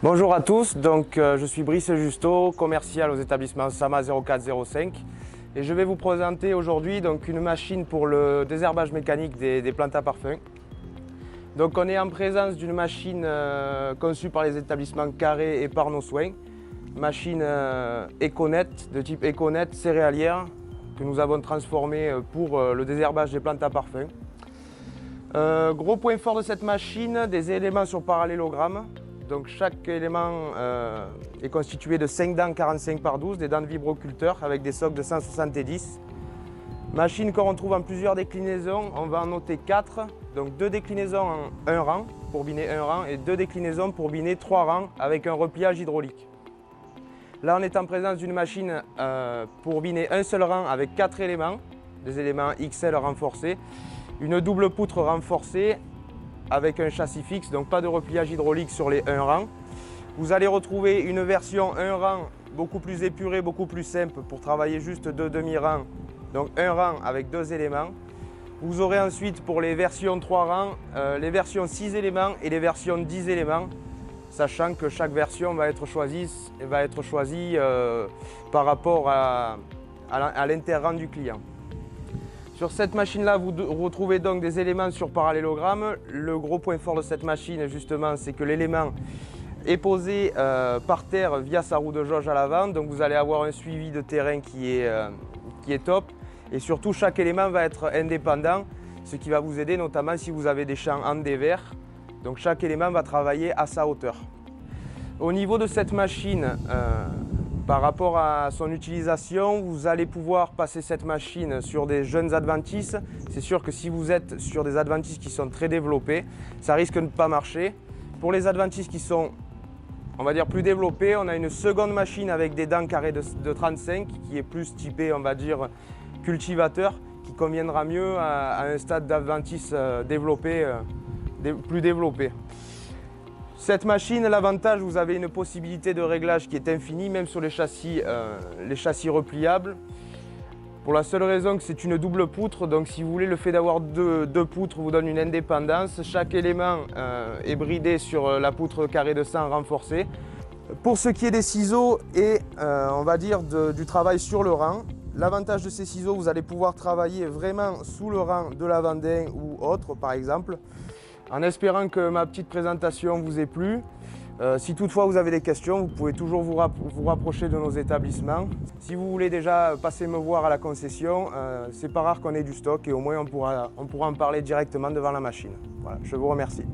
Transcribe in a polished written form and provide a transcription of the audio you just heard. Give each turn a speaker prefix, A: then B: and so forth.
A: Bonjour à tous, je suis Brice Justo, commercial aux établissements Sama 0405 et je vais vous présenter aujourd'hui une machine pour le désherbage mécanique des plantes à parfum. Donc on est en présence d'une machine conçue par les établissements Carré et par nos soins, machine Econet, de type Econet céréalière que nous avons transformée pour le désherbage des plantes à parfum. Gros point fort de cette machine, des éléments sur parallélogramme. Donc chaque élément est constitué de 5 dents 45 par 12, des dents de vibroculteur avec des socles de 170. Machine qu'on retrouve en plusieurs déclinaisons, on va en noter 4. Donc 2 déclinaisons en un rang pour biner un rang et 2 déclinaisons pour biner 3 rangs avec un repliage hydraulique. Là on est en présence d'une machine pour biner un seul rang avec 4 éléments, des éléments XL renforcés, une double poutre renforcée avec un châssis fixe, donc pas de repliage hydraulique sur les 1 rang. Vous allez retrouver une version 1 rang beaucoup plus épurée, beaucoup plus simple pour travailler juste 2 demi-rangs, donc 1 rang avec 2 éléments. Vous aurez ensuite pour les versions 3 rangs, les versions 6 éléments et les versions 10 éléments, sachant que chaque version va être choisie par rapport à l'inter-rang du client. Sur cette machine-là, vous retrouvez donc des éléments sur parallélogramme. Le gros point fort de cette machine, justement, c'est que l'élément est posé par terre via sa roue de jauge à l'avant. Donc vous allez avoir un suivi de terrain qui est top. Et surtout, chaque élément va être indépendant, ce qui va vous aider notamment si vous avez des champs en dévers. Donc chaque élément va travailler à sa hauteur. Au niveau de cette machine, par rapport à son utilisation, vous allez pouvoir passer cette machine sur des jeunes adventices. C'est sûr que si vous êtes sur des adventices qui sont très développés, ça risque de ne pas marcher. Pour les adventices qui sont, on va dire, plus développés, on a une seconde machine avec des dents carrées de 35 qui est plus typée, on va dire, cultivateur, qui conviendra mieux à un stade d'adventice développé, plus développé. Cette machine, l'avantage, vous avez une possibilité de réglage qui est infinie, même sur les châssis repliables. Pour la seule raison que c'est une double poutre, donc si vous voulez, le fait d'avoir deux poutres vous donne une indépendance. Chaque élément est bridé sur la poutre carré de 100 renforcée. Pour ce qui est des ciseaux et on va dire du travail sur le rang, l'avantage de ces ciseaux, vous allez pouvoir travailler vraiment sous le rang de lavandin ou autre par exemple. En espérant que ma petite présentation vous ait plu. Si toutefois vous avez des questions, vous pouvez toujours vous rapprocher de nos établissements. Si vous voulez déjà passer me voir à la concession, c'est pas rare qu'on ait du stock et au moins on pourra en parler directement devant la machine. Voilà, je vous remercie.